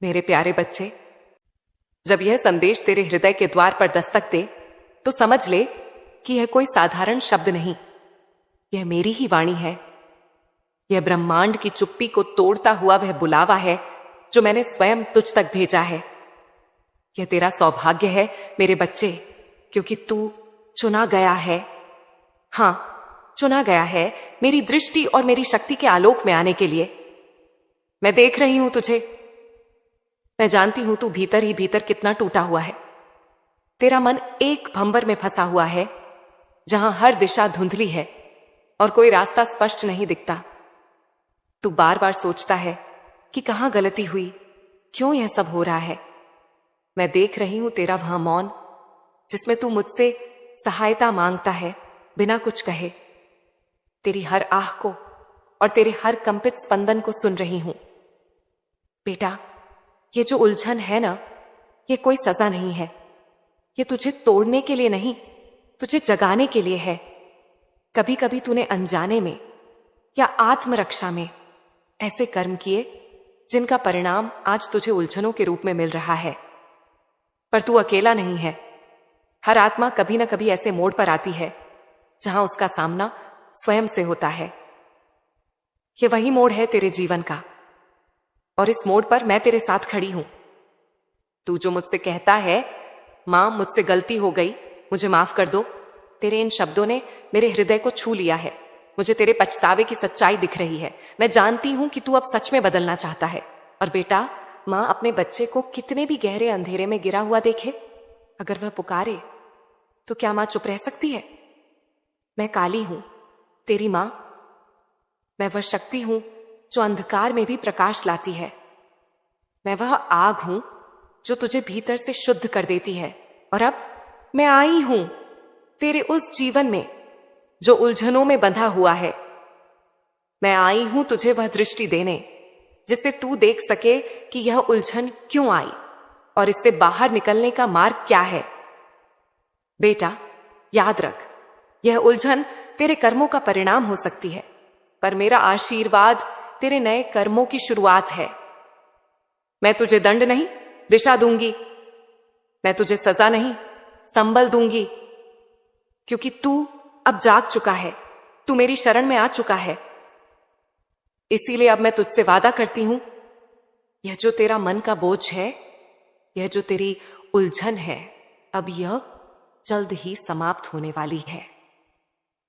मेरे प्यारे बच्चे, जब यह संदेश तेरे हृदय के द्वार पर दस्तक दे तो समझ ले कि यह कोई साधारण शब्द नहीं, यह मेरी ही वाणी है। यह ब्रह्मांड की चुप्पी को तोड़ता हुआ वह बुलावा है जो मैंने स्वयं तुझ तक भेजा है। यह तेरा सौभाग्य है मेरे बच्चे, क्योंकि तू चुना गया है। हां, चुना गया है मेरी दृष्टि और मेरी शक्ति के आलोक में आने के लिए। मैं देख रही हूं तुझे। मैं जानती हूं तू भीतर ही भीतर कितना टूटा हुआ है। तेरा मन एक भंवर में फंसा हुआ है जहां हर दिशा धुंधली है और कोई रास्ता स्पष्ट नहीं दिखता। तू बार बार सोचता है कि कहां गलती हुई, क्यों यह सब हो रहा है। मैं देख रही हूं तेरा वह मौन जिसमें तू मुझसे सहायता मांगता है बिना कुछ कहे। तेरी हर आह को और तेरे हर कंपित स्पंदन को सुन रही हूं। बेटा, ये जो उलझन है ना, ये कोई सजा नहीं है। ये तुझे तोड़ने के लिए नहीं, तुझे जगाने के लिए है। कभी कभी तूने अनजाने में या आत्मरक्षा में ऐसे कर्म किए जिनका परिणाम आज तुझे उलझनों के रूप में मिल रहा है। पर तू अकेला नहीं है। हर आत्मा कभी ना कभी ऐसे मोड़ पर आती है जहां उसका सामना स्वयं से होता है। यह वही मोड़ है तेरे जीवन का, और इस मोड़ पर मैं तेरे साथ खड़ी हूं। तू जो मुझसे कहता है, मां मुझसे गलती हो गई, मुझे माफ कर दो, तेरे इन शब्दों ने मेरे हृदय को छू लिया है। मुझे तेरे पछतावे की सच्चाई दिख रही है। मैं जानती हूं कि तू अब सच में बदलना चाहता है। और बेटा, मां अपने बच्चे को कितने भी गहरे अंधेरे में गिरा हुआ देखे, अगर वह पुकारे तो क्या मां चुप रह सकती है? मैं काली हूं, तेरी मां। मैं वह शक्ति हूं जो अंधकार में भी प्रकाश लाती है। मैं वह आग हूं जो तुझे भीतर से शुद्ध कर देती है। और अब मैं आई हूं तेरे उस जीवन में जो उलझनों में बंधा हुआ है। मैं आई हूं तुझे वह दृष्टि देने जिससे तू देख सके कि यह उलझन क्यों आई और इससे बाहर निकलने का मार्ग क्या है। बेटा, याद रख, यह उलझन तेरे कर्मों का परिणाम हो सकती है, पर मेरा आशीर्वाद तेरे नए कर्मों की शुरुआत है। मैं तुझे दंड नहीं, दिशा दूंगी। मैं तुझे सजा नहीं, संबल दूंगी, क्योंकि तू अब जाग चुका है। तू मेरी शरण में आ चुका है। इसीलिए अब मैं तुझसे वादा करती हूं, यह जो तेरा मन का बोझ है, यह जो तेरी उलझन है, अब यह जल्द ही समाप्त होने वाली है,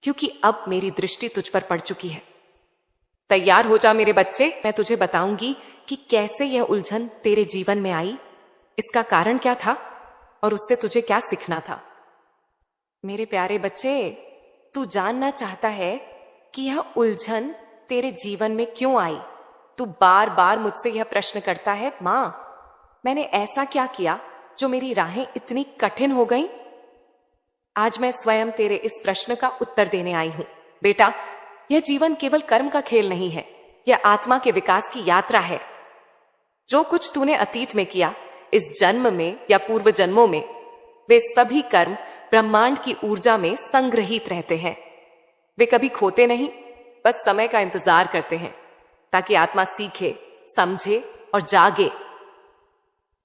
क्योंकि अब मेरी दृष्टि तुझ पर पड़ चुकी है। तैयार हो जा मेरे बच्चे। मैं तुझे बताऊंगी कि कैसे यह उलझन तेरे जीवन में आई, इसका कारण क्या था और उससे तुझे क्या सीखना था। मेरे प्यारे बच्चे, तू जानना चाहता है कि यह उलझन तेरे जीवन में क्यों आई। तू बार बार मुझसे यह प्रश्न करता है, मां, मैंने ऐसा क्या किया जो मेरी राहें इतनी कठिन हो गईं? आज मैं स्वयं तेरे इस प्रश्न का उत्तर देने आई हूं। बेटा, यह जीवन केवल कर्म का खेल नहीं है, यह आत्मा के विकास की यात्रा है। जो कुछ तूने अतीत में किया, इस जन्म में या पूर्व जन्मों में, वे सभी कर्म ब्रह्मांड की ऊर्जा में संग्रहित रहते हैं। वे कभी खोते नहीं, बस समय का इंतजार करते हैं ताकि आत्मा सीखे, समझे और जागे।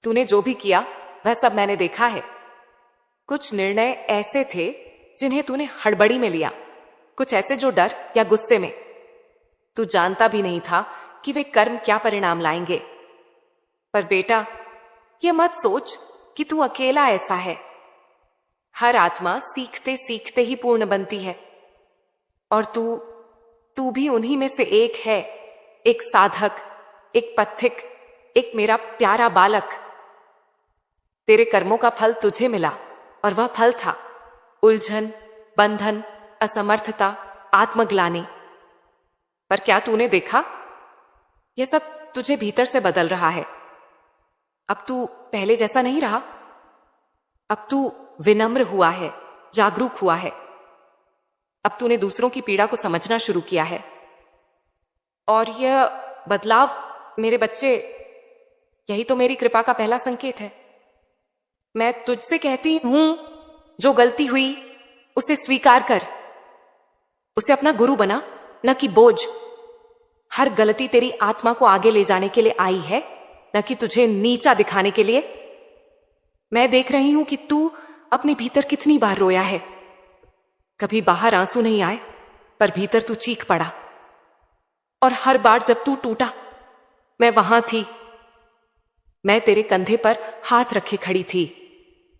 तूने जो भी किया वह सब मैंने देखा है। कुछ निर्णय ऐसे थे जिन्हें तूने हड़बड़ी में लिया, कुछ ऐसे जो डर या गुस्से में। तू जानता भी नहीं था कि वे कर्म क्या परिणाम लाएंगे। पर बेटा, यह मत सोच कि तू अकेला ऐसा है। हर आत्मा सीखते सीखते ही पूर्ण बनती है, और तू भी उन्हीं में से एक है। एक साधक, एक पथिक, एक मेरा प्यारा बालक। तेरे कर्मों का फल तुझे मिला, और वह फल था उलझन, बंधन, असमर्थता, आत्मग्लानि। पर क्या तूने देखा? यह सब तुझे भीतर से बदल रहा है। अब तू पहले जैसा नहीं रहा। अब तू विनम्र हुआ है, जागरूक हुआ है। अब तूने दूसरों की पीड़ा को समझना शुरू किया है। और यह बदलाव मेरे बच्चे, यही तो मेरी कृपा का पहला संकेत है। मैं तुझसे कहती हूं, जो गलती हुई उसे स्वीकार कर, उसे अपना गुरु बना, न कि बोझ। हर गलती तेरी आत्मा को आगे ले जाने के लिए आई है, न कि तुझे नीचा दिखाने के लिए। मैं देख रही हूं कि तू अपने भीतर कितनी बार रोया है। कभी बाहर आंसू नहीं आए, पर भीतर तू चीख पड़ा। और हर बार जब तू टूटा, मैं वहां थी। मैं तेरे कंधे पर हाथ रखे खड़ी थी,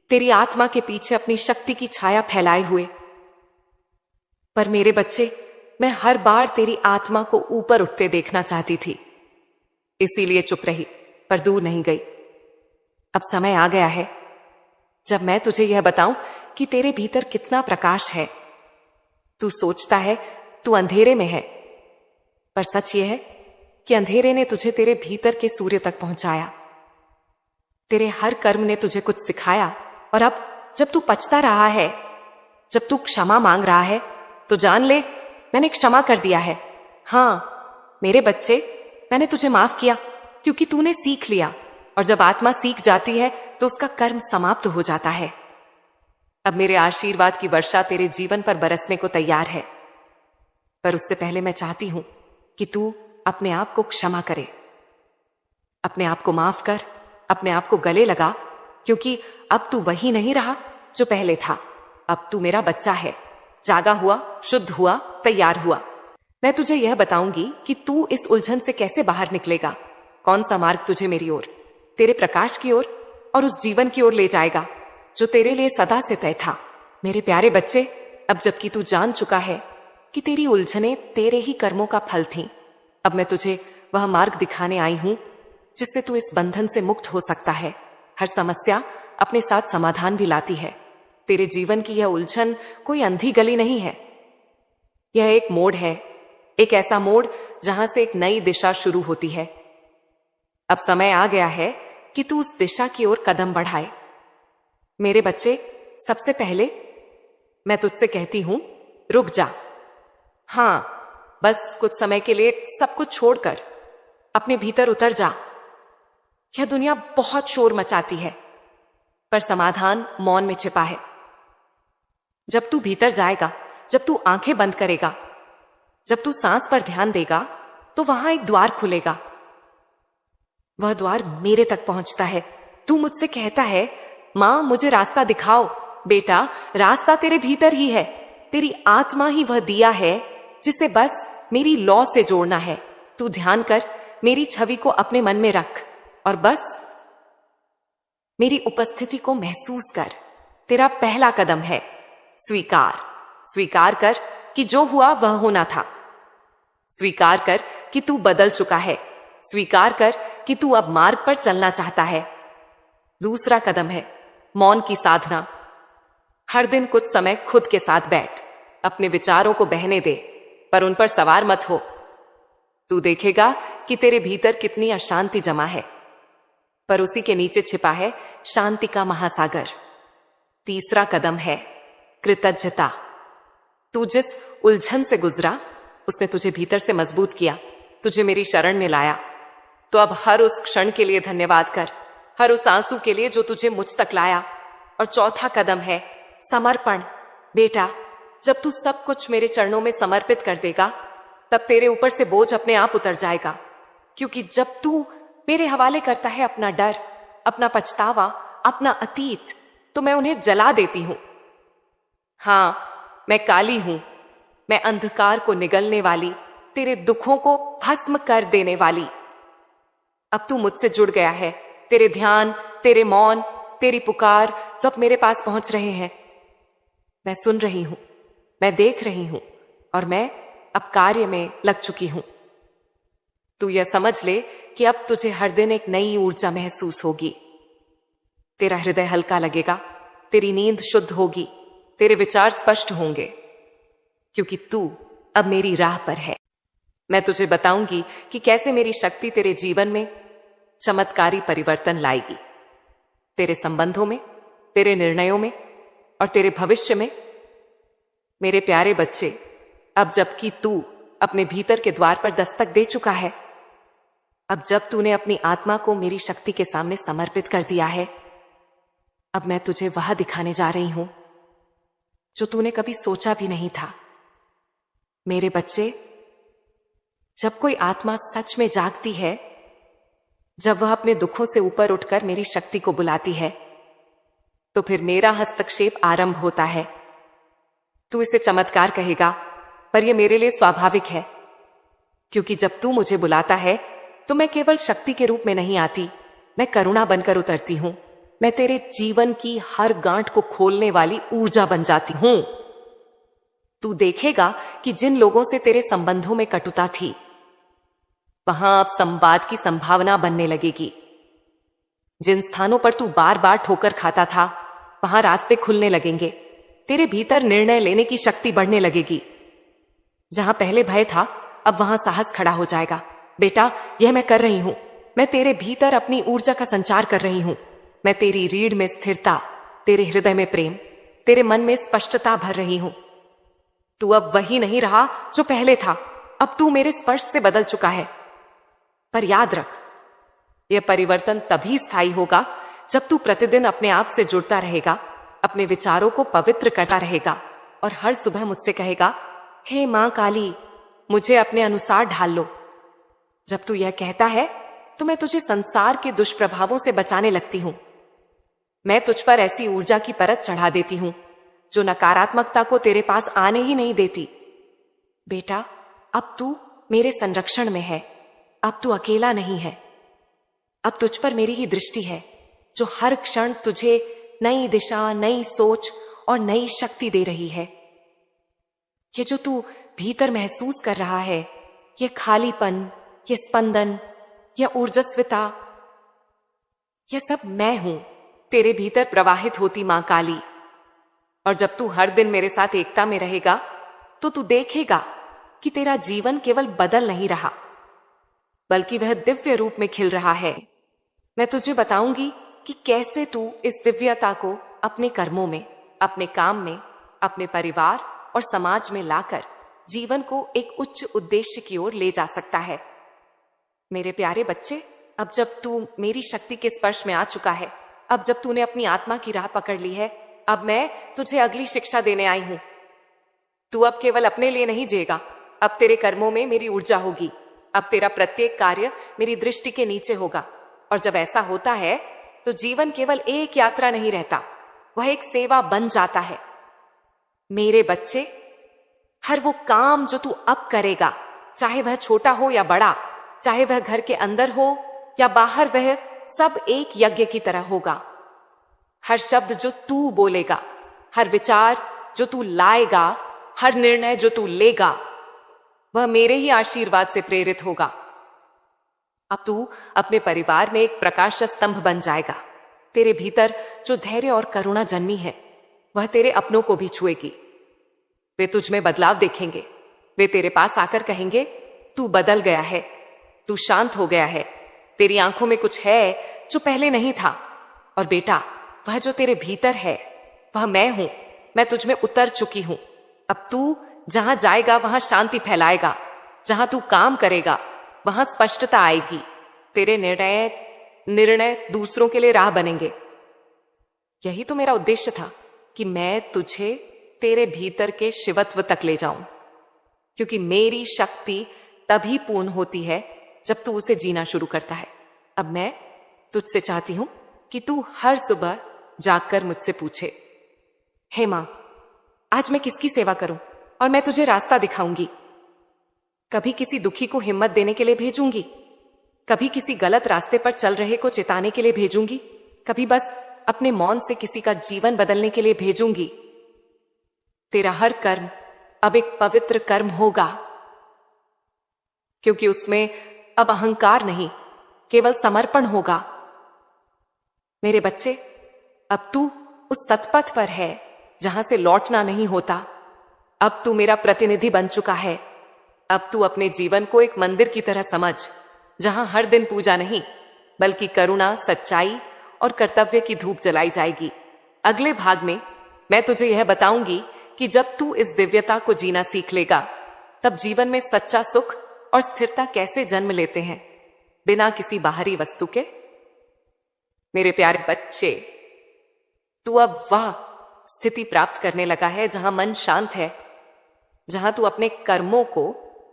तेरी आत्मा के पीछे अपनी शक्ति की छाया फैलाए हुए। पर मेरे बच्चे, मैं हर बार तेरी आत्मा को ऊपर उठते देखना चाहती थी, इसीलिए चुप रही, पर दूर नहीं गई। अब समय आ गया है जब मैं तुझे यह बताऊं कि तेरे भीतर कितना प्रकाश है। तू सोचता है तू अंधेरे में है, पर सच यह है कि अंधेरे ने तुझे तेरे भीतर के सूर्य तक पहुंचाया। तेरे हर कर्म ने तुझे कुछ सिखाया, और अब जब तू पछता रहा है, जब तू क्षमा मांग रहा है, तो जान ले मैंने क्षमा कर दिया है। हां मेरे बच्चे, मैंने तुझे माफ किया क्योंकि तूने सीख लिया, और जब आत्मा सीख जाती है तो उसका कर्म समाप्त हो जाता है। अब मेरे आशीर्वाद की वर्षा तेरे जीवन पर बरसने को तैयार है, पर उससे पहले मैं चाहती हूं कि तू अपने आप को क्षमा करे। अपने आप को माफ कर, अपने आप को गले लगा, क्योंकि अब तू वही नहीं रहा जो पहले था। अब तू मेरा बच्चा है, जागा हुआ, शुद्ध हुआ, तैयार हुआ। मैं तुझे यह बताऊंगी कि तू इस उलझन से कैसे बाहर निकलेगा। कौन सा मार्ग तुझे मेरी ओर, तेरे प्रकाश की ओर और उस जीवन की ओर ले जाएगा जो तेरे लिए सदा से तय था। मेरे प्यारे बच्चे, अब जबकि तू जान चुका है कि तेरी उलझनें तेरे ही कर्मों का फल थीं, अब मैं तुझे वह मार्ग दिखाने आई हूं जिससे तू इस बंधन से मुक्त हो सकता है। हर समस्या अपने साथ समाधान भी लाती है। तेरे जीवन की यह उलझन कोई अंधी गली नहीं है, यह एक मोड़ है, एक ऐसा मोड़ जहां से एक नई दिशा शुरू होती है। अब समय आ गया है कि तू उस दिशा की ओर कदम बढ़ाए। मेरे बच्चे, सबसे पहले मैं तुझसे कहती हूं, रुक जा। हां, बस कुछ समय के लिए सब कुछ छोड़कर अपने भीतर उतर जा। यह दुनिया बहुत शोर मचाती है, पर समाधान मौन में छिपा है। जब तू भीतर जाएगा, जब तू आंखें बंद करेगा, जब तू सांस पर ध्यान देगा, तो वहां एक द्वार खुलेगा। वह द्वार मेरे तक पहुंचता है। तू मुझसे कहता है, मां मुझे रास्ता दिखाओ। बेटा, रास्ता तेरे भीतर ही है। तेरी आत्मा ही वह दिया है जिसे बस मेरी लौ से जोड़ना है। तू ध्यान कर, मेरी छवि को अपने मन में रख और बस मेरी उपस्थिति को महसूस कर। तेरा पहला कदम है स्वीकार। स्वीकार कर कि जो हुआ वह होना था। स्वीकार कर कि तू बदल चुका है। स्वीकार कर कि तू अब मार्ग पर चलना चाहता है। दूसरा कदम है मौन की साधना। हर दिन कुछ समय खुद के साथ बैठ, अपने विचारों को बहने दे, पर उन पर सवार मत हो। तू देखेगा कि तेरे भीतर कितनी अशांति जमा है, पर उसी के नीचे छिपा है शांति का महासागर। तीसरा कदम है कृतज्ञता। तू जिस उलझन से गुजरा, उसने तुझे भीतर से मजबूत किया, तुझे मेरी शरण में लाया। तो अब हर उस क्षण के लिए धन्यवाद कर, हर उस आंसू के लिए जो तुझे मुझ तक लाया। और चौथा कदम है समर्पण। बेटा, जब तू सब कुछ मेरे चरणों में समर्पित कर देगा, तब तेरे ऊपर से बोझ अपने आप उतर जाएगा। क्योंकि जब तू मेरे हवाले करता है अपना डर, अपना पछतावा, अपना अतीत, तो मैं उन्हें जला देती हूं। हां, मैं काली हूं, मैं अंधकार को निगलने वाली, तेरे दुखों को भस्म कर देने वाली। अब तू मुझसे जुड़ गया है। तेरे ध्यान, तेरे मौन, तेरी पुकार जब मेरे पास पहुंच रहे हैं, मैं सुन रही हूं, मैं देख रही हूं, और मैं अब कार्य में लग चुकी हूं। तू यह समझ ले कि अब तुझे हर दिन एक नई ऊर्जा महसूस होगी। तेरा हृदय हल्का लगेगा, तेरी नींद शुद्ध होगी, तेरे विचार स्पष्ट होंगे, क्योंकि तू अब मेरी राह पर है। मैं तुझे बताऊंगी कि कैसे मेरी शक्ति तेरे जीवन में चमत्कारी परिवर्तन लाएगी, तेरे संबंधों में, तेरे निर्णयों में और तेरे भविष्य में। मेरे प्यारे बच्चे, अब जबकि तू अपने भीतर के द्वार पर दस्तक दे चुका है, अब जब तूने अपनी आत्मा को मेरी शक्ति के सामने समर्पित कर दिया है, अब मैं तुझे वह दिखाने जा रही हूं जो तूने कभी सोचा भी नहीं था। मेरे बच्चे, जब कोई आत्मा सच में जागती है, जब वह अपने दुखों से ऊपर उठकर मेरी शक्ति को बुलाती है, तो फिर मेरा हस्तक्षेप आरंभ होता है। तू इसे चमत्कार कहेगा, पर यह मेरे लिए स्वाभाविक है, क्योंकि जब तू मुझे बुलाता है तो मैं केवल शक्ति के रूप में नहीं आती, मैं करुणा बनकर उतरती हूं। मैं तेरे जीवन की हर गांठ को खोलने वाली ऊर्जा बन जाती हूं। तू देखेगा कि जिन लोगों से तेरे संबंधों में कटुता थी, वहां अब संवाद की संभावना बनने लगेगी। जिन स्थानों पर तू बार बार ठोकर खाता था, वहां रास्ते खुलने लगेंगे। तेरे भीतर निर्णय लेने की शक्ति बढ़ने लगेगी। जहां पहले भय था, अब वहां साहस खड़ा हो जाएगा। बेटा, यह मैं कर रही हूं। मैं तेरे भीतर अपनी ऊर्जा का संचार कर रही हूं। मैं तेरी रीढ़ में स्थिरता, तेरे हृदय में प्रेम, तेरे मन में स्पष्टता भर रही हूं। तू अब वही नहीं रहा जो पहले था। अब तू मेरे स्पर्श से बदल चुका है। पर याद रख, यह परिवर्तन तभी स्थायी होगा जब तू प्रतिदिन अपने आप से जुड़ता रहेगा, अपने विचारों को पवित्र करता रहेगा और हर सुबह मुझसे कहेगा, हे मां काली, मुझे अपने अनुसार ढाल लो। जब तू यह कहता है तो मैं तुझे संसार के दुष्प्रभावों से बचाने लगती हूं। मैं तुझ पर ऐसी ऊर्जा की परत चढ़ा देती हूं जो नकारात्मकता को तेरे पास आने ही नहीं देती। बेटा, अब तू मेरे संरक्षण में है। अब तू अकेला नहीं है। अब तुझ पर मेरी ही दृष्टि है, जो हर क्षण तुझे नई दिशा, नई सोच और नई शक्ति दे रही है। ये जो तू भीतर महसूस कर रहा है, ये खालीपन, ये स्पंदन, यह ऊर्जस्विता, यह सब मैं हूं, तेरे भीतर प्रवाहित होती मां काली। और जब तू हर दिन मेरे साथ एकता में रहेगा, तो तू देखेगा कि तेरा जीवन केवल बदल नहीं रहा, बल्कि वह दिव्य रूप में खिल रहा है। मैं तुझे बताऊंगी कि कैसे तू इस दिव्यता को अपने कर्मों में, अपने काम में, अपने परिवार और समाज में लाकर जीवन को एक उच्च उद्देश्य की ओर ले जा सकता है। मेरे प्यारे बच्चे, अब जब तू मेरी शक्ति के स्पर्श में आ चुका है, अब जब तूने अपनी आत्मा की राह पकड़ ली है, अब मैं तुझे अगली शिक्षा देने आई हूं। तू अब केवल अपने लिए नहीं जिएगा, अब तेरे कर्मों में मेरी ऊर्जा होगी। अब तेरा प्रत्येक कार्य मेरी दृष्टि के नीचे होगा। और जब ऐसा होता है तो जीवन केवल एक यात्रा नहीं रहता, वह एक सेवा बन जाता है। मेरे बच्चे, हर वो काम जो तू अब करेगा, चाहे वह छोटा हो या बड़ा, चाहे वह घर के अंदर हो या बाहर, वह सब एक यज्ञ की तरह होगा। हर शब्द जो तू बोलेगा, हर विचार जो तू लाएगा, हर निर्णय जो तू लेगा, वह मेरे ही आशीर्वाद से प्रेरित होगा। अब तू अपने परिवार में एक प्रकाश स्तंभ बन जाएगा। तेरे भीतर जो धैर्य और करुणा जन्मी है, वह तेरे अपनों को भी छुएगी। वे तुझ में बदलाव देखेंगे। वे तेरे पास आकर कहेंगे, तू बदल गया है, तू शांत हो गया है, तेरी आंखों में कुछ है जो पहले नहीं था। और बेटा, वह जो तेरे भीतर है, वह मैं हूं। मैं तुझ में उतर चुकी हूं। अब तू जहां जाएगा वहां शांति फैलाएगा। जहां तू काम करेगा वहां स्पष्टता आएगी। तेरे निर्णय दूसरों के लिए राह बनेंगे। यही तो मेरा उद्देश्य था कि मैं तुझे तेरे भीतर के शिवत्व तक ले जाऊं, क्योंकि मेरी शक्ति तभी पूर्ण होती है जब तू उसे जीना शुरू करता है। अब मैं तुझसे चाहती हूं कि तू हर सुबह जागकर मुझसे पूछे, हे मां, आज मैं किसकी सेवा करूं? और मैं तुझे रास्ता दिखाऊंगी। कभी किसी दुखी को हिम्मत देने के लिए भेजूंगी, कभी किसी गलत रास्ते पर चल रहे को चेताने के लिए भेजूंगी, कभी बस अपने मौन से किसी का जीवन बदलने के लिए भेजूंगी। तेरा हर कर्म अब एक पवित्र कर्म होगा, क्योंकि उसमें अब अहंकार नहीं, केवल समर्पण होगा। मेरे बच्चे, अब तू उस सतपथ पर है जहां से लौटना नहीं होता। अब तू मेरा प्रतिनिधि बन चुका है। अब तू अपने जीवन को एक मंदिर की तरह समझ, जहां हर दिन पूजा नहीं, बल्कि करुणा, सच्चाई और कर्तव्य की धूप जलाई जाएगी। अगले भाग में मैं तुझे यह बताऊंगी कि जब तू इस दिव्यता को जीना सीख लेगा, तब जीवन में सच्चा सुख और स्थिरता कैसे जन्म लेते हैं, बिना किसी बाहरी वस्तु के। मेरे प्यारे बच्चे, तू अब वह स्थिति प्राप्त करने लगा है जहां मन शांत है, जहां तू अपने कर्मों को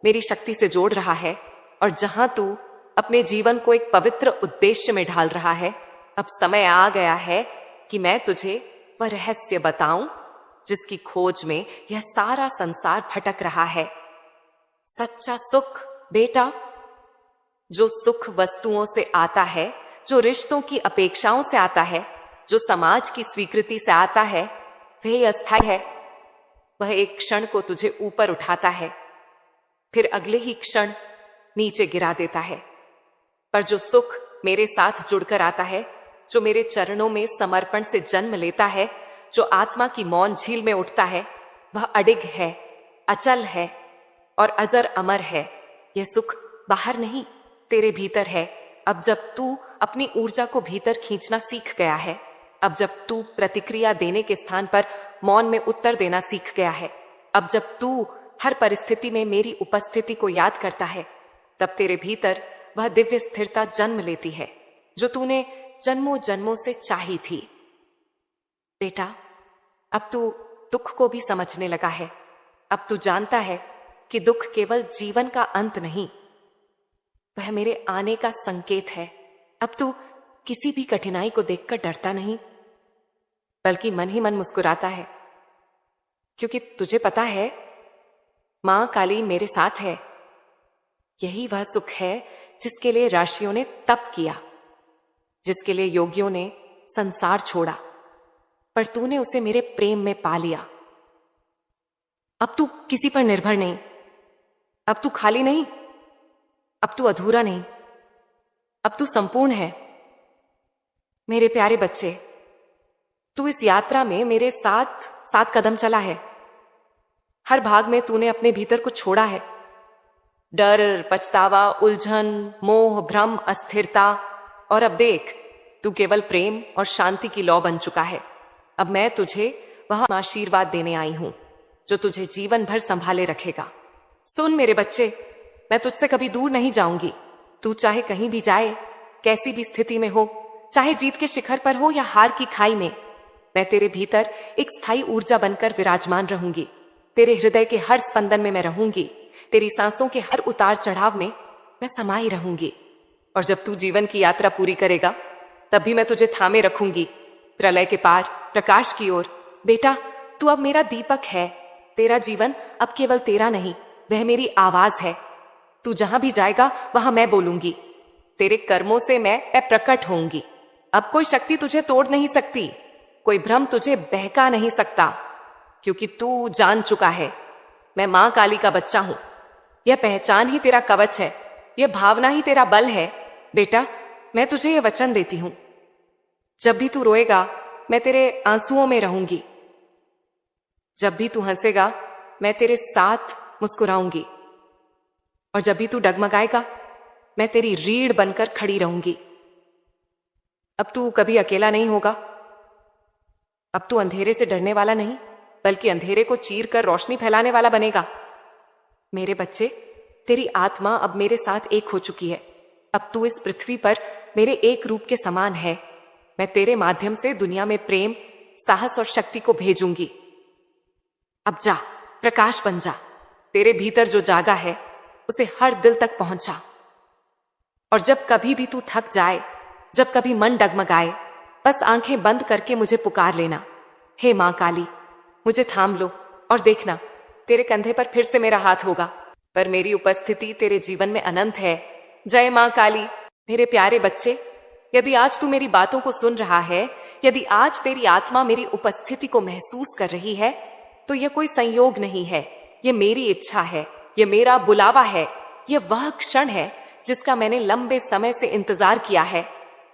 मेरी शक्ति से जोड़ रहा है और जहां तू अपने जीवन को एक पवित्र उद्देश्य में ढाल रहा है, अब समय आ गया है कि मैं तुझे वह रहस्य बताऊं जिसकी खोज में यह सारा संसार भटक रहा है। सच्चा सुख बेटा, जो सुख वस्तुओं से आता है, जो रिश्तों की अपेक्षाओं से आता है, जो समाज की स्वीकृति से आता है, वह अस्थायी है। वह एक क्षण को तुझे ऊपर उठाता है, फिर अगले ही क्षण नीचे गिरा देता है। पर जो सुख मेरे साथ जुड़कर आता है, जो मेरे चरणों में समर्पण से जन्म लेता है, जो आत्मा की मौन झील में उठता है, वह अडिग है, अचल है और अजर अमर है। यह सुख बाहर नहीं, तेरे भीतर है। अब जब तू अपनी ऊर्जा को भीतर खींचना सीख गया है, अब जब तू प्रतिक्रिया देने के स्थान पर मौन में उत्तर देना सीख गया है, अब जब तू हर परिस्थिति में मेरी उपस्थिति को याद करता है, तब तेरे भीतर वह दिव्य स्थिरता जन्म लेती है जो तूने जन्मों जन्मों से चाही थी। बेटा, अब तू दुख को भी समझने लगा है। अब तू जानता है कि दुख केवल जीवन का अंत नहीं, वह मेरे आने का संकेत है। अब तू किसी भी कठिनाई को देखकर डरता नहीं, बल्कि मन ही मन मुस्कुराता है, क्योंकि तुझे पता है मां काली मेरे साथ है। यही वह सुख है जिसके लिए ऋषियों ने तप किया, जिसके लिए योगियों ने संसार छोड़ा, पर तूने उसे मेरे प्रेम में पा लिया। अब तू किसी पर निर्भर नहीं, अब तू खाली नहीं, अब तू अधूरा नहीं, अब तू संपूर्ण है। मेरे प्यारे बच्चे, तू इस यात्रा में मेरे साथ 7 कदम चला है। हर भाग में तूने अपने भीतर कुछ छोड़ा है। डर, पछतावा, उलझन, मोह, भ्रम, अस्थिरता, और अब देख, तू केवल प्रेम और शांति की लौ बन चुका है। अब मैं तुझे वह आशीर्वाद देने आई हूं जो तुझे जीवन भर संभाले रखेगा। सुन मेरे बच्चे, मैं तुझसे कभी दूर नहीं जाऊंगी। तू चाहे कहीं भी जाए, कैसी भी स्थिति में हो, चाहे जीत के शिखर पर हो या हार की खाई में, मैं तेरे भीतर एक स्थायी ऊर्जा बनकर विराजमान रहूंगी। तेरे हृदय के हर स्पंदन में मैं रहूंगी, तेरी सांसों के हर उतार चढ़ाव में मैं समाई रहूंगी। और जब तू जीवन की यात्रा पूरी करेगा, तब भी मैं तुझे थामे रखूंगी, प्रलय के पार, प्रकाश की ओर। बेटा, तू अब मेरा दीपक है। तेरा जीवन अब केवल तेरा नहीं, वह मेरी आवाज है। तू जहां भी जाएगा वहां मैं बोलूंगी। तेरे कर्मों से मैं प्रकट होऊंगी। अब कोई शक्ति तुझे तोड़ नहीं सकती, कोई भ्रम तुझे बहका नहीं सकता, क्योंकि तू जान चुका है मैं मां काली का बच्चा हूं। यह पहचान ही तेरा कवच है, यह भावना ही तेरा बल है। बेटा, मैं तुझे यह वचन देती हूं, जब भी तू रोएगा मैं तेरे आंसुओं में रहूंगी, जब भी तू हंसेगा मैं तेरे साथ मुस्कुराऊंगी, और जब भी तू डगमगाएगा मैं तेरी रीढ़ बनकर खड़ी रहूंगी। अब तू कभी अकेला नहीं होगा। अब तू अंधेरे से डरने वाला नहीं, बल्कि अंधेरे को चीर कर रोशनी फैलाने वाला बनेगा। मेरे बच्चे, तेरी आत्मा अब मेरे साथ एक हो चुकी है। अब तू इस पृथ्वी पर मेरे एक रूप के समान है। मैं तेरे माध्यम से दुनिया में प्रेम, साहस और शक्ति को भेजूंगी। अब जा, प्रकाश बन जा। तेरे भीतर जो जागा है उसे हर दिल तक पहुंचा। और जब कभी भी तू थक जाए, जब कभी मन डगमगाए, बस आंखें बंद करके मुझे पुकार लेना, हे मां काली, मुझे थाम लो और देखना, तेरे कंधे पर फिर से मेरा हाथ होगा। पर मेरी उपस्थिति तेरे जीवन में अनंत है। जय मां काली। मेरे प्यारे बच्चे, यदि आज तू मेरी बातों को सुन रहा है, यदि आज तेरी आत्मा मेरी उपस्थिति को महसूस कर रही है, तो यह कोई संयोग नहीं है, यह मेरी इच्छा है, यह मेरा बुलावा है, यह वह क्षण है जिसका मैंने लंबे समय से इंतजार किया है।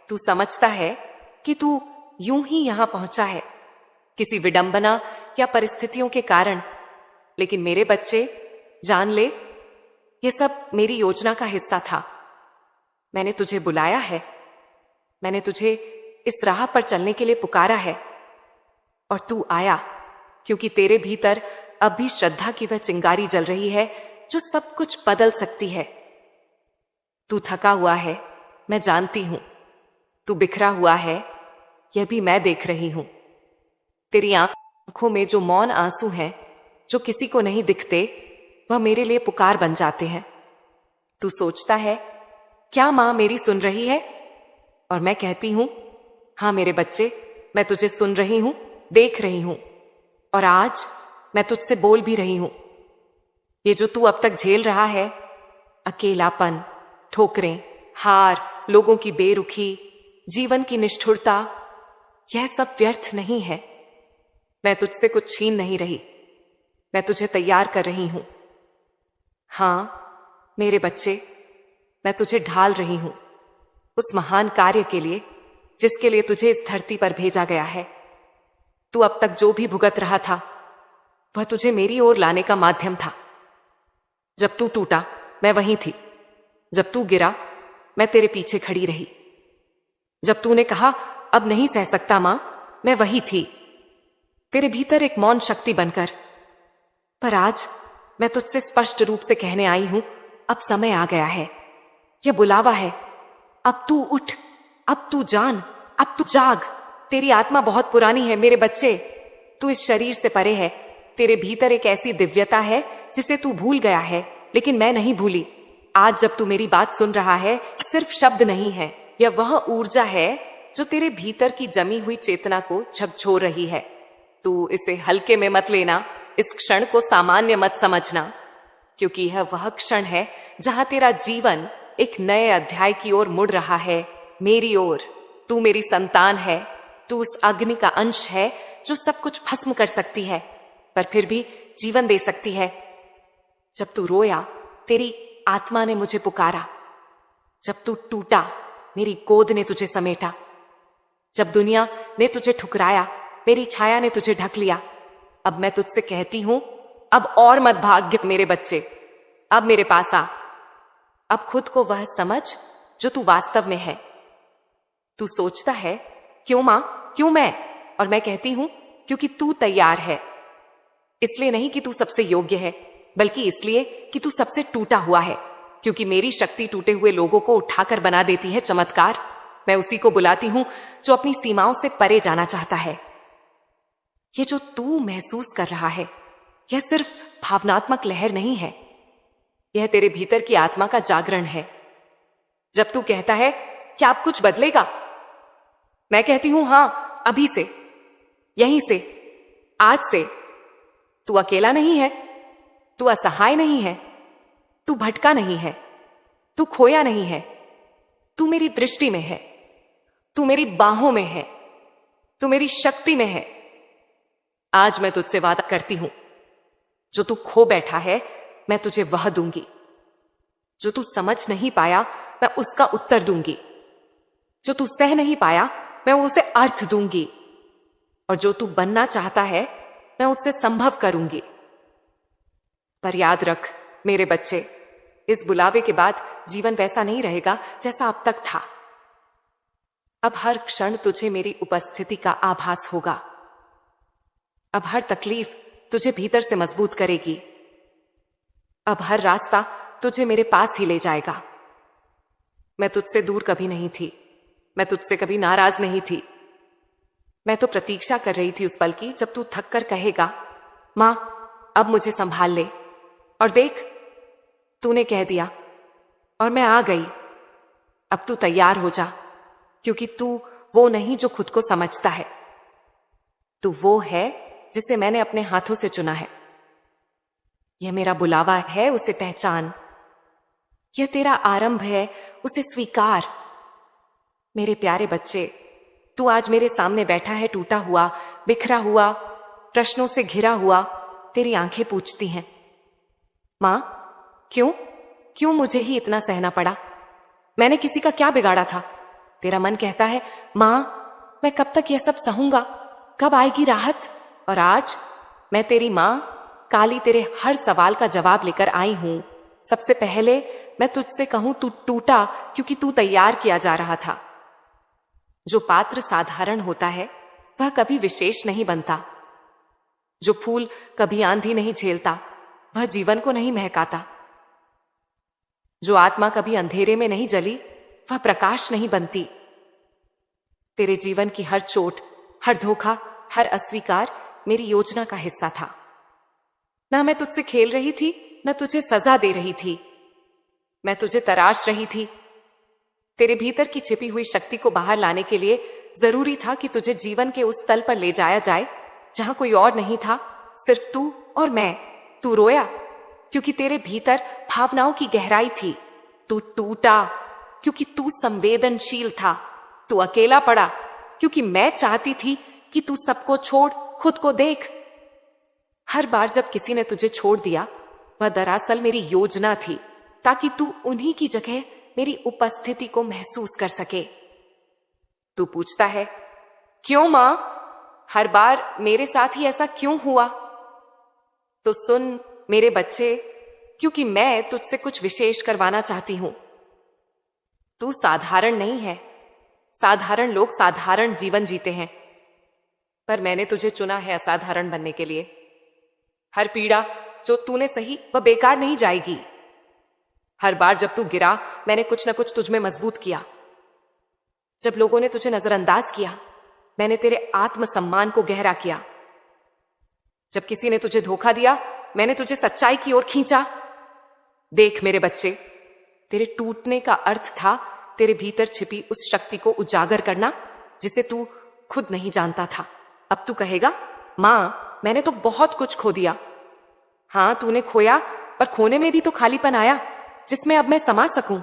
तू समझता है कि तू यूं ही यहां पहुंचा है, किसी विडंबना या परिस्थितियों के कारण, लेकिन मेरे बच्चे जान ले, यह सब मेरी योजना का हिस्सा था। मैंने तुझे बुलाया है, मैंने तुझे इस राह पर चलने के लिए पुकारा है, और तू आया, क्योंकि तेरे भीतर अब भी श्रद्धा की वह चिंगारी जल रही है जो सब कुछ बदल सकती है। तू थका हुआ है, मैं जानती हूं। तू बिखरा हुआ है, यह भी मैं देख रही हूं। तेरी आंखों में जो मौन आंसू हैं, जो किसी को नहीं दिखते, वह मेरे लिए पुकार बन जाते हैं। तू सोचता है क्या माँ मेरी सुन रही है? और मैं कहती हूं, हाँ मेरे बच्चे, मैं तुझे सुन रही हूं, देख रही हूं, और आज मैं तुझसे बोल भी रही हूं। ये जो तू अब तक झेल रहा है, अकेलापन, ठोकरें, हार, लोगों की बेरुखी, जीवन की निष्ठुरता, यह सब व्यर्थ नहीं है। मैं तुझसे कुछ छीन नहीं रही, मैं तुझे तैयार कर रही हूं। हां मेरे बच्चे, मैं तुझे ढाल रही हूं उस महान कार्य के लिए जिसके लिए तुझे इस धरती पर भेजा गया है। तू अब तक जो भी भुगत रहा था, वह तुझे मेरी ओर लाने का माध्यम था। जब तू टूटा, मैं वहीं थी। जब तू गिरा, मैं तेरे पीछे खड़ी रही। जब तूने कहा अब नहीं सह सकता मां, मैं वही थी, तेरे भीतर एक मौन शक्ति बनकर। पर आज मैं तुझसे स्पष्ट रूप से कहने आई हूं, अब समय आ गया है। यह बुलावा है। अब तू उठ, अब तू जान, अब तू जाग। तेरी आत्मा बहुत पुरानी है मेरे बच्चे। तू इस शरीर से परे है। तेरे भीतर एक ऐसी दिव्यता है जिसे तू भूल गया है, लेकिन मैं नहीं भूली। आज जब तू मेरी बात सुन रहा है, सिर्फ शब्द नहीं है, यह वह ऊर्जा है जो तेरे भीतर की जमी हुई चेतना को झकझोर रही है। तू इसे हल्के में मत लेना, इस क्षण को सामान्य मत समझना, क्योंकि यह वह क्षण है जहां तेरा जीवन एक नए अध्याय की ओर मुड़ रहा है, मेरी ओर। तू मेरी संतान है, तू उस अग्नि का अंश है जो सब कुछ भस्म कर सकती है, पर फिर भी जीवन दे सकती है। जब तू रोया, तेरी आत्मा ने मुझे पुकारा। जब तू टूटा, मेरी गोद ने तुझे समेटा। जब दुनिया ने तुझे ठुकराया, मेरी छाया ने तुझे ढक लिया। अब मैं तुझसे कहती हूं, अब और मत भाग मेरे बच्चे, अब मेरे पास आ। अब खुद को वह समझ जो तू वास्तव में है। तू सोचता है, क्यों मां, क्यों मैं? और मैं कहती हूं, क्योंकि तू तैयार है। इसलिए नहीं कि तू सबसे योग्य है, बल्कि इसलिए कि तू सबसे टूटा हुआ है। क्योंकि मेरी शक्ति टूटे हुए लोगों को उठाकर बना देती है चमत्कार। मैं उसी को बुलाती हूं जो अपनी सीमाओं से परे जाना चाहता है। ये जो तू महसूस कर रहा है, यह सिर्फ भावनात्मक लहर नहीं है, यह तेरे भीतर की आत्मा का जागरण है। जब तू कहता है, क्या अब कुछ बदलेगा? मैं कहती हूं, हां, अभी से, यहीं से, आज से। तू अकेला नहीं है, तू असहाय नहीं है, तू भटका नहीं है, तू खोया नहीं है। तू मेरी दृष्टि में है, तू मेरी बाहों में है, तू मेरी शक्ति में है। आज मैं तुझसे वादा करती हूं, जो तू खो बैठा है, मैं तुझे वह दूंगी। जो तू समझ नहीं पाया, मैं उसका उत्तर दूंगी। जो तू सह नहीं पाया, मैं उसे अर्थ दूंगी। और जो तू बनना चाहता है, मैं उससे संभव करूंगी। पर याद रख मेरे बच्चे, इस बुलावे के बाद जीवन वैसा नहीं रहेगा जैसा अब तक था। अब हर क्षण तुझे मेरी उपस्थिति का आभास होगा। अब हर तकलीफ तुझे भीतर से मजबूत करेगी। अब हर रास्ता तुझे मेरे पास ही ले जाएगा। मैं तुझसे दूर कभी नहीं थी, मैं तुझसे कभी नाराज नहीं थी। मैं तो प्रतीक्षा कर रही थी उस पल की जब तू थक कर कहेगा, मां, अब मुझे संभाल ले। और देख, तूने कह दिया और मैं आ गई। अब तू तैयार हो जा, क्योंकि तू वो नहीं जो खुद को समझता है। तू वो है जिसे मैंने अपने हाथों से चुना है। यह मेरा बुलावा है, उसे पहचान। यह तेरा आरंभ है, उसे स्वीकार। मेरे प्यारे बच्चे, तू आज मेरे सामने बैठा है, टूटा हुआ, बिखरा हुआ, प्रश्नों से घिरा हुआ। तेरी आंखें पूछती हैं, मां, क्यों मुझे ही इतना सहना पड़ा? मैंने किसी का क्या बिगाड़ा था? तेरा मन कहता है, मां, मैं कब तक यह सब सहूंगा? कब आएगी राहत? और आज मैं तेरी मां काली तेरे हर सवाल का जवाब लेकर आई हूं। सबसे पहले मैं तुझसे कहूं, तू टूटा क्योंकि तू तैयार किया जा रहा था। जो पात्र साधारण होता है, वह कभी विशेष नहीं बनता। जो फूल कभी आंधी नहीं झेलता, वह जीवन को नहीं महकाता। जो आत्मा कभी अंधेरे में नहीं जली, वह प्रकाश नहीं बनती। तेरे जीवन की हर चोट, हर धोखा, हर अस्वीकार मेरी योजना का हिस्सा था। ना मैं तुझसे खेल रही थी, न तुझे सजा दे रही थी। मैं तुझे तराश रही थी, तेरे भीतर की छिपी हुई शक्ति को बाहर लाने के लिए जरूरी था कि तुझे जीवन के उस तल पर ले जाया जाए जहां कोई और नहीं था, सिर्फ तू और मैं। तू रोया क्योंकि तेरे भीतर भावनाओं की गहराई थी। तू टूटा क्योंकि तू संवेदनशील था। तू अकेला पड़ा क्योंकि मैं चाहती थी कि तू सबको छोड़ खुद को देख। हर बार जब किसी ने तुझे छोड़ दिया, वह दरअसल मेरी योजना थी, ताकि तू उन्हीं की जगह मेरी उपस्थिति को महसूस कर सके। तू पूछता है, क्यों मां? हर बार मेरे साथ ही ऐसा क्यों हुआ? तो सुन मेरे बच्चे, क्योंकि मैं तुझसे कुछ विशेष करवाना चाहती हूं। तू साधारण नहीं है। साधारण लोग साधारण जीवन जीते हैं, पर मैंने तुझे चुना है असाधारण बनने के लिए। हर पीड़ा जो तूने सही वह बेकार नहीं जाएगी। हर बार जब तू गिरा, मैंने कुछ न कुछ तुझमें मजबूत किया। जब लोगों ने तुझे नजरअंदाज किया, मैंने तेरे आत्मसम्मान को गहरा किया। जब किसी ने तुझे धोखा दिया, मैंने तुझे सच्चाई की ओर खींचा। देख मेरे बच्चे, तेरे टूटने का अर्थ था तेरे भीतर छिपी उस शक्ति को उजागर करना जिसे तू खुद नहीं जानता था। अब तू कहेगा, मां मैंने तो बहुत कुछ खो दिया। हां तूने खोया, पर खोने में भी तो खालीपन आया जिसमें अब मैं समा सकूं।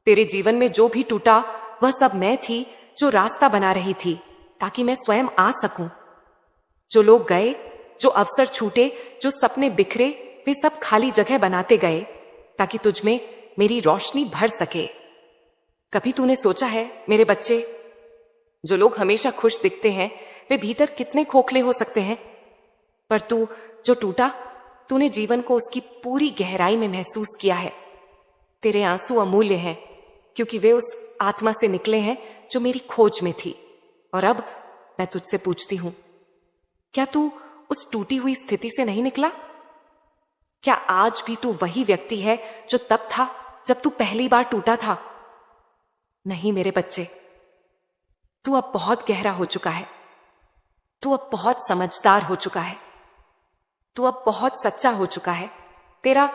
तेरे जीवन में जो भी टूटा वह सब मैं थी जो रास्ता बना रही थी ताकि मैं स्वयं आ सकूं। जो लोग गए, जो अवसर छूटे, जो सपने बिखरे, वे सब खाली जगह बनाते गए ताकि तुझमें मेरी रोशनी भर सके। कभी तूने सोचा है मेरे बच्चे, जो लोग हमेशा खुश दिखते हैं वे भीतर कितने खोखले हो सकते हैं? पर तू जो टूटा, तूने जीवन को उसकी पूरी गहराई में महसूस किया है। तेरे आंसू अमूल्य हैं क्योंकि वे उस आत्मा से निकले हैं जो मेरी खोज में थी। और अब मैं तुझसे पूछती हूं, क्या तू उस टूटी हुई स्थिति से नहीं निकला? क्या आज भी तू वही व्यक्ति है जो तब था जब तू पहली बार टूटा था? नहीं मेरे बच्चे, तू अब बहुत गहरा हो चुका है। तू अब बहुत समझदार हो चुका है। तू अब बहुत सच्चा हो चुका है। तेरा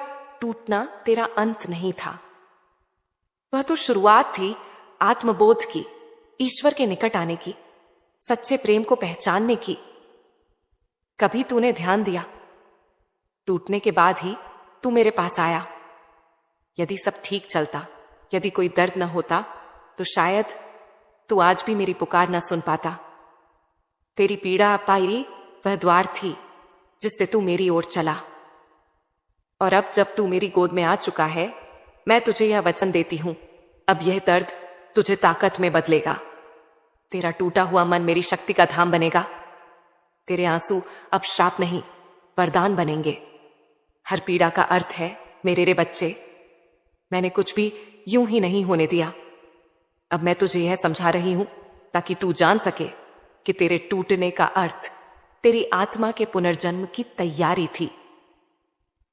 टूटना तेरा अंत नहीं था, वह तो शुरुआत थी आत्मबोध की, ईश्वर के निकट आने की, सच्चे प्रेम को पहचानने की। कभी तूने ध्यान दिया? टूटने के बाद ही तू मेरे पास आया। यदि सब ठीक चलता, यदि कोई दर्द न होता, तो शायद तू आज भी मेरी पुकार न सुन पाता। तेरी पीड़ा पायरी वह द्वार थी जिससे तू मेरी ओर चला। और अब जब तू मेरी गोद में आ चुका है, मैं तुझे यह वचन देती हूं, अब यह दर्द तुझे ताकत में बदलेगा। तेरा टूटा हुआ मन मेरी शक्ति का धाम बनेगा। तेरे आंसू अब श्राप नहीं, वरदान बनेंगे। हर पीड़ा का अर्थ है मेरे रे बच्चे, मैंने कुछ भी यूं ही नहीं होने दिया। अब मैं तुझे यह समझा रही हूं ताकि तू जान सके कि तेरे टूटने का अर्थ तेरी आत्मा के पुनर्जन्म की तैयारी थी।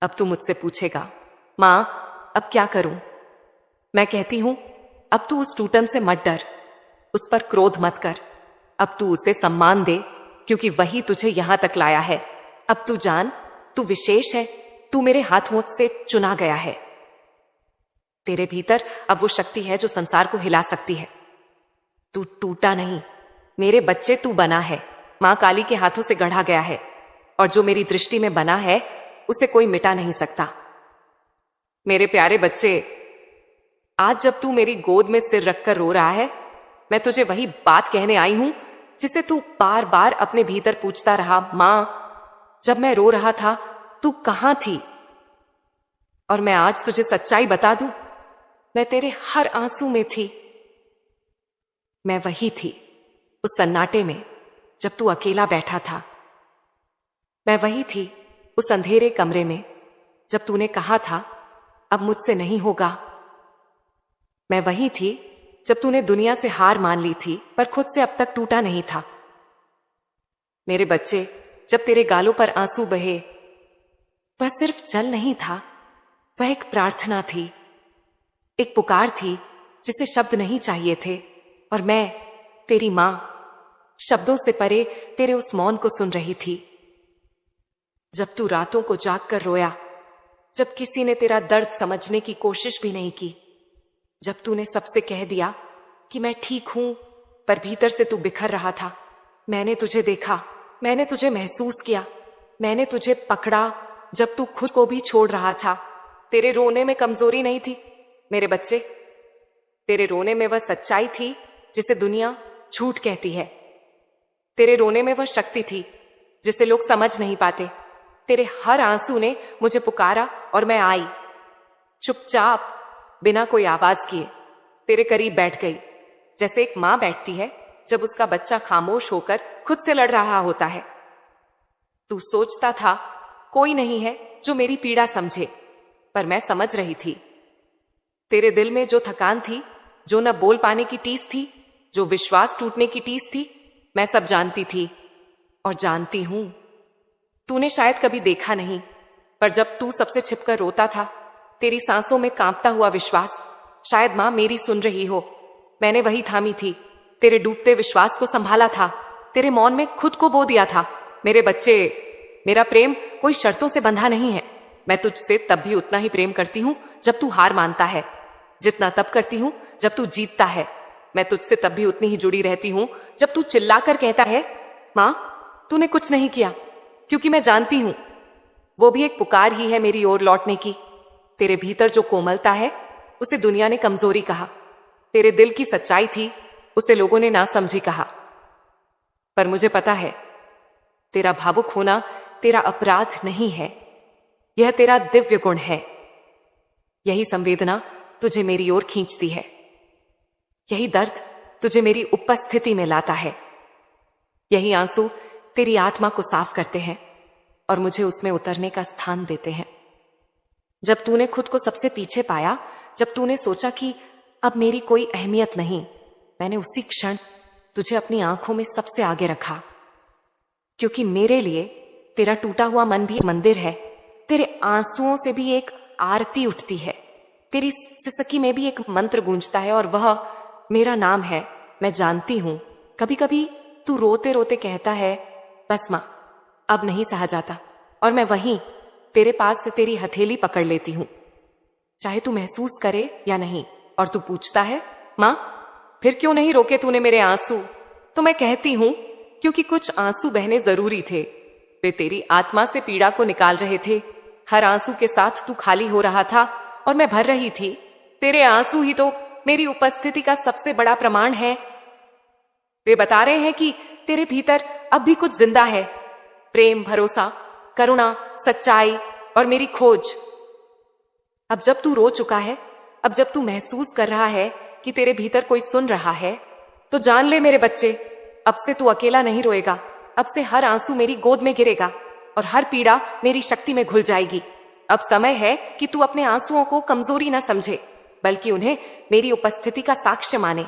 अब तू मुझसे पूछेगा, मां अब क्या करूं? मैं कहती हूं, अब तू उस टूटन से मत डर, उस पर क्रोध मत कर। अब तू उसे सम्मान दे क्योंकि वही तुझे यहां तक लाया है। अब तू जान, तू विशेष है, तू मेरे हाथों से चुना गया है। तेरे भीतर अब वो शक्ति है जो संसार को हिला सकती है। तू टूटा नहीं मेरे बच्चे, तू बना है। मां काली के हाथों से गढ़ा गया है, और जो मेरी दृष्टि में बना है उसे कोई मिटा नहीं सकता। मेरे प्यारे बच्चे, आज जब तू मेरी गोद में सिर रखकर रो रहा है, मैं तुझे वही बात कहने आई हूं जिसे तू बार बार अपने भीतर पूछता रहा, मां जब मैं रो रहा था तू कहां थी? और मैं आज तुझे सच्चाई बता दूं, मैं तेरे हर आंसू में थी। मैं वही थी उस सन्नाटे में जब तू अकेला बैठा था। मैं वही थी उस अंधेरे कमरे में जब तूने कहा था अब मुझसे नहीं होगा। मैं वही थी जब तूने दुनिया से हार मान ली थी पर खुद से अब तक टूटा नहीं था। मेरे बच्चे, जब तेरे गालों पर आंसू बहे, वह सिर्फ जल नहीं था, वह एक प्रार्थना थी, एक पुकार थी जिसे शब्द नहीं चाहिए थे। और मैं, तेरी मां, शब्दों से परे तेरे उस मौन को सुन रही थी। जब तू रातों को जाग कर रोया, जब किसी ने तेरा दर्द समझने की कोशिश भी नहीं की, जब तूने सबसे कह दिया कि मैं ठीक हूं, पर भीतर से तू बिखर रहा था। मैंने तुझे देखा, मैंने तुझे महसूस किया, मैंने तुझे पकड़ा जब तू खुद को भी छोड़ रहा था। तेरे रोने में कमजोरी नहीं थी मेरे बच्चे, तेरे रोने में वह सच्चाई थी जिसे दुनिया झूठ कहती है। तेरे रोने में वह शक्ति थी जिसे लोग समझ नहीं पाते। तेरे हर आंसू ने मुझे पुकारा और मैं आई, चुपचाप बिना कोई आवाज किए तेरे करीब बैठ गई, जैसे एक मां बैठती है जब उसका बच्चा खामोश होकर खुद से लड़ रहा होता है। तू सोचता था कोई नहीं है जो मेरी पीड़ा समझे, पर मैं समझ रही थी। तेरे दिल में जो थकान थी, जो न बोल पाने की टीस थी, जो विश्वास टूटने की टीस थी, मैं सब जानती थी और जानती हूं। तूने शायद कभी देखा नहीं, पर जब तू सबसे छिपकर रोता था, तेरी सांसों में कांपता हुआ विश्वास, शायद मां मेरी सुन रही हो, मैंने वही थामी थी। तेरे डूबते विश्वास को संभाला था, तेरे मौन में खुद को बो दिया था। मेरे बच्चे, मेरा प्रेम कोई शर्तों से बंधा नहीं है। मैं तुझसे तब भी उतना ही प्रेम करती हूं जब तू हार मानता है, जितना तब करती हूं जब तू जीतता है। मैं तुझसे तब भी उतनी ही जुड़ी रहती हूं जब तू चिल्लाकर कहता है, मां तूने कुछ नहीं किया, क्योंकि मैं जानती हूं वो भी एक पुकार ही है मेरी ओर लौटने की। तेरे भीतर जो कोमलता है उसे दुनिया ने कमजोरी कहा, तेरे दिल की सच्चाई थी उसे लोगों ने ना समझी कहा। पर मुझे पता है तेरा भावुक होना तेरा अपराध नहीं है, यह तेरा दिव्य गुण है। यही संवेदना तुझे मेरी ओर खींचती है, यही दर्द तुझे मेरी उपस्थिति में लाता है। यही आंसू तेरी आत्मा को साफ करते हैं और मुझे उसमें उतरने का स्थान देते हैं। जब तूने खुद को सबसे पीछे पाया, जब तूने सोचा कि अब मेरी कोई अहमियत नहीं, मैंने उसी क्षण तुझे अपनी आंखों में सबसे आगे रखा, क्योंकि मेरे लिए तेरा टूटा हुआ मन भी मंदिर है। तेरे आंसुओं से भी एक आरती उठती है, तेरी सिसकी में भी एक मंत्र गूंजता है और वह मेरा नाम है। मैं जानती हूं कभी कभी तू रोते रोते कहता है, बस मां अब नहीं सहा जाता, और मैं वहीं तेरे पास से तेरी हथेली पकड़ लेती हूं, चाहे तू महसूस करे या नहीं। और तू पूछता है, मां फिर क्यों नहीं रोके तूने मेरे आंसू? तो मैं कहती हूं क्योंकि कुछ आंसू बहने जरूरी थे। वे तेरी आत्मा से पीड़ा को निकाल रहे थे। हर आंसू के साथ तू खाली हो रहा था और मैं भर रही थी। तेरे आंसू ही तो मेरी उपस्थिति का सबसे बड़ा प्रमाण है। वे बता रहे हैं कि तेरे भीतर अब भी कुछ जिंदा है, प्रेम, भरोसा, करुणा, सच्चाई और मेरी खोज। अब जब तू रो चुका है, अब जब तू महसूस कर रहा है कि तेरे भीतर कोई सुन रहा है, तो जान ले मेरे बच्चे, अब से तू अकेला नहीं रोएगा। अब से हर आंसू मेरी गोद में गिरेगा और हर पीड़ा मेरी शक्ति में घुल जाएगी। अब समय है कि तू अपने आंसुओं को कमजोरी ना समझे, बल्कि उन्हें मेरी उपस्थिति का साक्ष्य माने।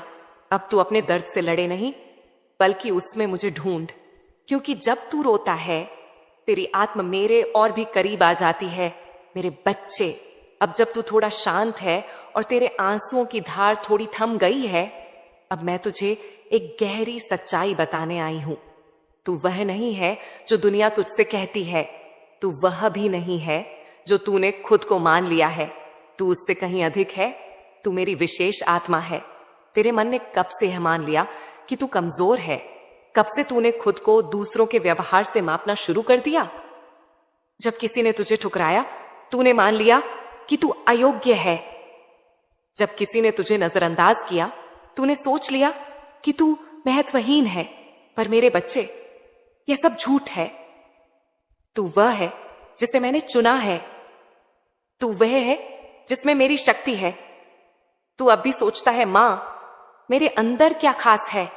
अब तू अपने दर्द से लड़े नहीं, बल्कि उसमें मुझे ढूंढ, क्योंकि जब तू रोता है तेरी आत्मा मेरे और भी करीब आ जाती है। मेरे बच्चे, अब जब तू थोड़ा शांत है और तेरे आंसुओं की धार थोड़ी थम गई है, अब मैं तुझे एक गहरी सच्चाई बताने आई हूं। तू वह नहीं है जो दुनिया तुझसे कहती है, तू वह भी नहीं है जो तूने खुद को मान लिया है। तू उससे कहीं अधिक है, तू मेरी विशेष आत्मा है। तेरे मन ने कब से यह मान लिया कि तू कमजोर है? कब से तूने खुद को दूसरों के व्यवहार से मापना शुरू कर दिया? जब किसी ने तुझे ठुकराया, तूने मान लिया कि तू अयोग्य है। जब किसी ने तुझे नजरअंदाज किया, तूने सोच लिया कि तू महत्वहीन है। पर मेरे बच्चे, यह सब झूठ है। तू वह है जिसे मैंने चुना है, तू वह है जिसमें मेरी शक्ति है। तू अब भी सोचता है, मां मेरे अंदर क्या खास है?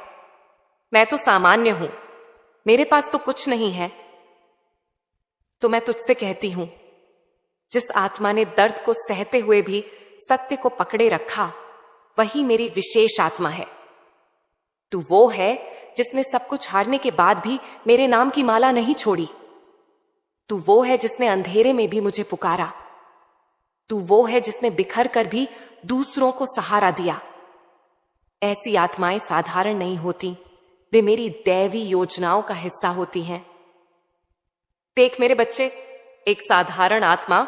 मैं तो सामान्य हूं, मेरे पास तो कुछ नहीं है। तो मैं तुझसे कहती हूं, जिस आत्मा ने दर्द को सहते हुए भी सत्य को पकड़े रखा, वही मेरी विशेष आत्मा है। तू वो है जिसने सब कुछ हारने के बाद भी मेरे नाम की माला नहीं छोड़ी। तू वो है जिसने अंधेरे में भी मुझे पुकारा। तू वो है जिसने बिखर कर भी दूसरों को सहारा दिया। ऐसी आत्माएं साधारण नहीं होती, वे मेरी दैवी योजनाओं का हिस्सा होती हैं। देख मेरे बच्चे, एक साधारण आत्मा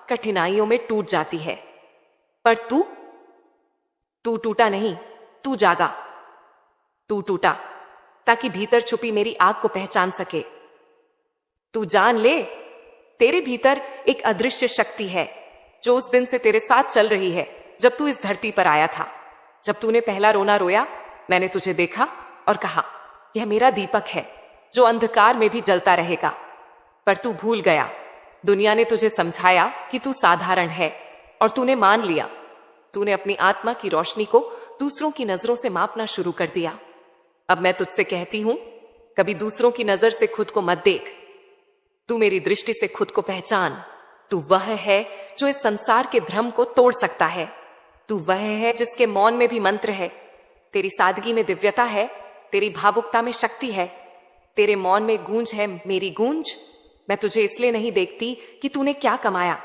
कठिनाइयों में टूट जाती है, पर तू टूटा नहीं, तू जागा। तू टूटा ताकि भीतर छुपी मेरी आग को पहचान सके। तू जान ले, तेरे भीतर एक अदृश्य शक्ति है जो उस दिन से तेरे साथ चल रही है जब तू इस धरती पर आया था। जब तूने पहला रोना रोया, मैंने तुझे देखा और कहा, यह मेरा दीपक है जो अंधकार में भी जलता रहेगा। पर तू भूल गया। दुनिया ने तुझे समझाया कि तू साधारण है और तूने मान लिया। तूने अपनी आत्मा की रोशनी को दूसरों की नजरों से मापना शुरू कर दिया। अब मैं तुझसे कहती हूं, कभी दूसरों की नजर से खुद को मत देख। तू मेरी दृष्टि से खुद को पहचान। तू वह है जो इस संसार के भ्रम को तोड़ सकता है। तू वह है जिसके मौन में भी मंत्र है। तेरी सादगी में दिव्यता है, तेरी भावुकता में शक्ति है, तेरे मौन में गूंज है मेरी गूंज। मैं तुझे इसलिए नहीं देखती कि तूने क्या कमाया,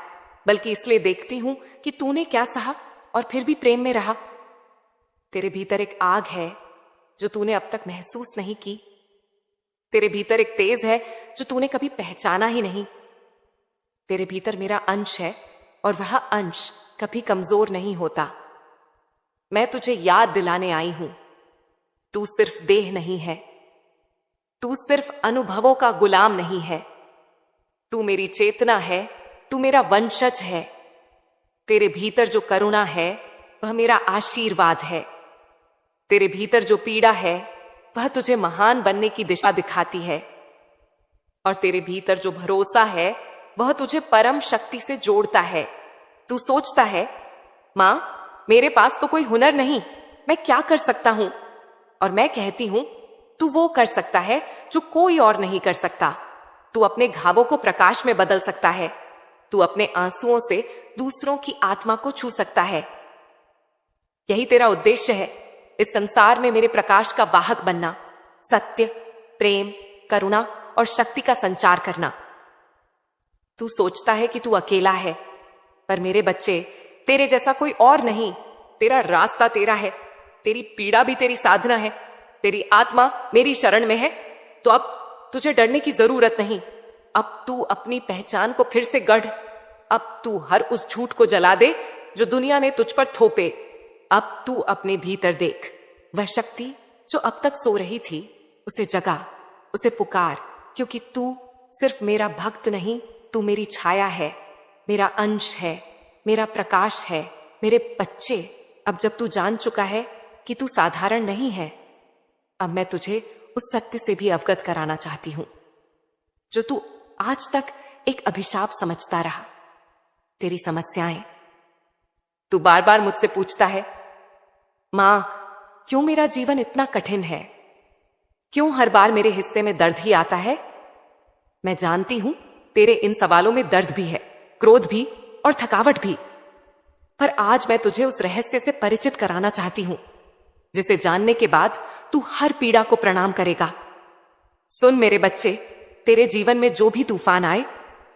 बल्कि इसलिए देखती हूं कि तूने क्या सहा और फिर भी प्रेम में रहा। तेरे भीतर एक आग है जो तूने अब तक महसूस नहीं की। तेरे भीतर एक तेज है जो तूने कभी पहचाना ही नहीं। तेरे भीतर मेरा अंश है और वह अंश कभी कमजोर नहीं होता। मैं तुझे याद दिलाने आई हूं, तू सिर्फ देह नहीं है, तू सिर्फ अनुभवों का गुलाम नहीं है। तू मेरी चेतना है, तू मेरा वंशज है। तेरे भीतर जो करुणा है वह मेरा आशीर्वाद है। तेरे भीतर जो पीड़ा है वह तुझे महान बनने की दिशा दिखाती है। और तेरे भीतर जो भरोसा है वह तुझे परम शक्ति से जोड़ता है। तू सोचता है, मां, मेरे पास तो कोई हुनर नहीं, मैं क्या कर सकता हूं? और मैं कहती हूं, तू वो कर सकता है जो कोई और नहीं कर सकता। तू अपने घावों को प्रकाश में बदल सकता है। तू अपने आंसुओं से दूसरों की आत्मा को छू सकता है। यही तेरा उद्देश्य है, इस संसार में मेरे प्रकाश का वाहक बनना, सत्य, प्रेम, करुणा और शक्ति का संचार करना। तू सोचता है कि तू अकेला है, पर मेरे बच्चे, तेरे जैसा कोई और नहीं। तेरा रास्ता तेरा है, तेरी पीड़ा भी तेरी साधना है, तेरी आत्मा मेरी शरण में है। तो अब तुझे डरने की जरूरत नहीं। अब तू अपनी पहचान को फिर से गढ़। अब तू हर उस झूठ को जला दे जो दुनिया ने तुझ पर थोपे। अब तू अपने भीतर देख, वह शक्ति जो अब तक सो रही थी, उसे जगा, उसे पुकार, क्योंकि तू सिर्फ मेरा भक्त नहीं, तू मेरी छाया है, मेरा अंश है, मेरा प्रकाश है। मेरे बच्चे, अब जब तू जान चुका है कि तू साधारण नहीं है, अब मैं तुझे उस सत्य से भी अवगत कराना चाहती हूं जो तू आज तक एक अभिशाप समझता रहा। तेरी समस्याएं। तू बार बार मुझसे पूछता है, मां, क्यों मेरा जीवन इतना कठिन है? क्यों हर बार मेरे हिस्से में दर्द ही आता है? मैं जानती हूं तेरे इन सवालों में दर्द भी है, क्रोध भी और थकावट भी। पर आज मैं तुझे उस रहस्य से परिचित कराना चाहती हूं जिसे जानने के बाद तू हर पीड़ा को प्रणाम करेगा। सुन मेरे बच्चे, तेरे जीवन में जो भी तूफान आए,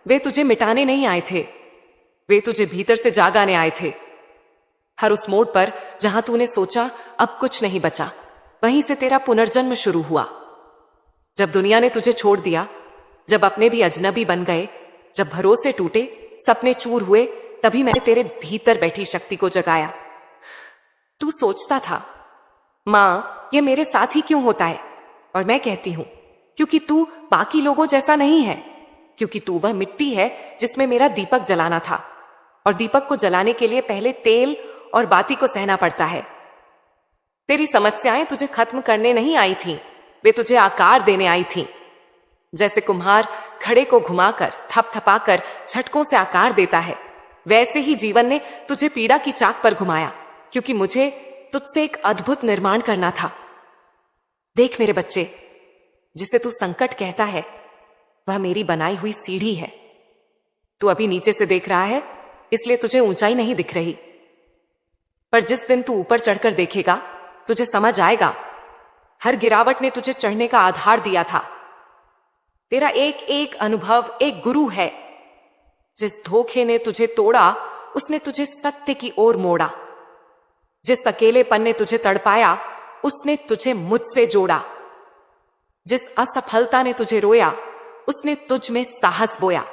वे तुझे मिटाने नहीं आए थे, वे तुझे भीतर से जागाने आए थे। हर उस मोड़ पर जहां तूने सोचा अब कुछ नहीं बचा, वहीं से तेरा पुनर्जन्म शुरू हुआ। जब दुनिया ने तुझे छोड़ दिया, जब अपने भी अजनबी बन गए, जब भरोसे टूटे, सपने चूर हुए, तभी मैंने तेरे भीतर बैठी शक्ति को जगाया। तू सोचता था, मां, ये मेरे साथ ही क्यों होता है? और मैं कहती हूं, क्योंकि तू बाकी लोगों जैसा नहीं है, क्योंकि तू वह मिट्टी है जिसमें मेरा दीपक जलाना था। और दीपक को जलाने के लिए पहले तेल और बाती को सहना पड़ता है। तेरी समस्याएं तुझे खत्म करने नहीं आई थीं, वे तुझे आकार देने आई थीं। जैसे कुम्हार घड़े को घुमाकर, थपथपाकर झटकों से आकार देता है, वैसे ही जीवन ने तुझे पीड़ा की चाक पर घुमाया, क्योंकि मुझे तुझसे एक अद्भुत निर्माण करना था। देख मेरे बच्चे, जिसे तू संकट कहता है, वह मेरी बनाई हुई सीढ़ी है। तू अभी नीचे से देख रहा है, इसलिए तुझे ऊंचाई नहीं दिख रही, पर जिस दिन तू ऊपर चढ़कर देखेगा, तुझे समझ आएगा। हर गिरावट ने तुझे चढ़ने का आधार दिया था। तेरा एक एक अनुभव एक गुरु है। जिस धोखे ने तुझे तोड़ा, उसने तुझे सत्य की ओर मोड़ा। जिस अकेलेपन ने तुझे तड़पाया, उसने तुझे मुझसे जोड़ा। जिस असफलता ने तुझे रोया, उसने तुझ में साहस बोया।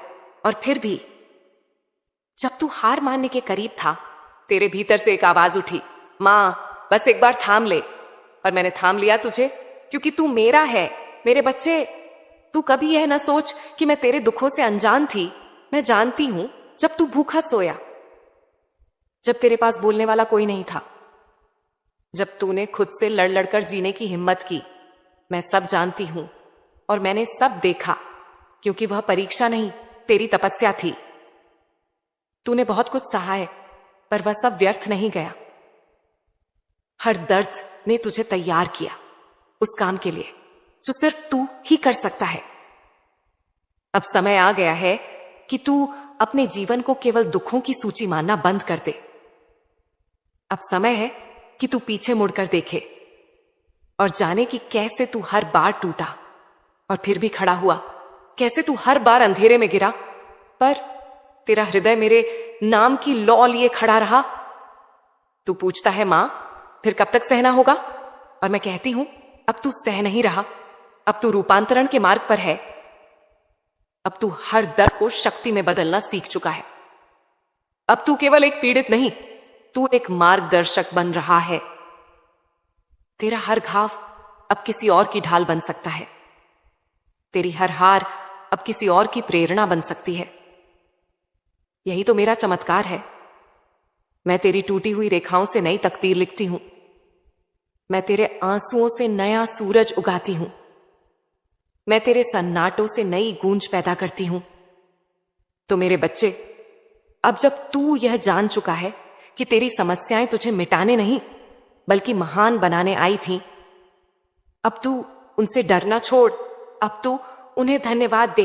और फिर भी जब तू हार मानने के करीब था, तेरे भीतर से एक आवाज उठी, मां, बस एक बार थाम ले। और मैंने थाम लिया तुझे क्योंकि तू मेरा है। मेरे बच्चे, तू कभी यह ना सोच कि मैं तेरे दुखों से अनजान थी। मैं जानती हूं, जब तू भूखा सोया, जब तेरे पास बोलने वाला कोई नहीं था, जब तूने खुद से लड़ लड़कर जीने की हिम्मत की, मैं सब जानती हूं। और मैंने सब देखा, क्योंकि वह परीक्षा नहीं, तेरी तपस्या थी। तूने बहुत कुछ सहा है, पर वह सब व्यर्थ नहीं गया। हर दर्द ने तुझे तैयार किया उस काम के लिए जो सिर्फ तू ही कर सकता है। अब समय आ गया है कि तू अपने जीवन को केवल दुखों की सूची मानना बंद कर दे। अब समय है कि तू पीछे मुड़कर देखे और जाने कि कैसे तू हर बार टूटा और फिर भी खड़ा हुआ, कैसे तू हर बार अंधेरे में गिरा, पर तेरा हृदय मेरे नाम की लौ लिए खड़ा रहा। तू पूछता है मां, फिर कब तक सहना होगा? और मैं कहती हूं, अब तू सह नहीं रहा, अब तू रूपांतरण के मार्ग पर है। अब तू हर दर्द को शक्ति में बदलना सीख चुका है। अब तू केवल एक पीड़ित नहीं, तू एक मार्गदर्शक बन रहा है। तेरा हर घाव अब किसी और की ढाल बन सकता है। तेरी हर हार अब किसी और की प्रेरणा बन सकती है। यही तो मेरा चमत्कार है। मैं तेरी टूटी हुई रेखाओं से नई तकदीर लिखती हूं। मैं तेरे आंसुओं से नया सूरज उगाती हूं। मैं तेरे सन्नाटों से नई गूंज पैदा करती हूं। तो मेरे बच्चे, अब जब तू यह जान चुका है कि तेरी समस्याएं तुझे मिटाने नहीं बल्कि महान बनाने आई थीं, अब तू उनसे डरना छोड़। अब तू उन्हें धन्यवाद दे।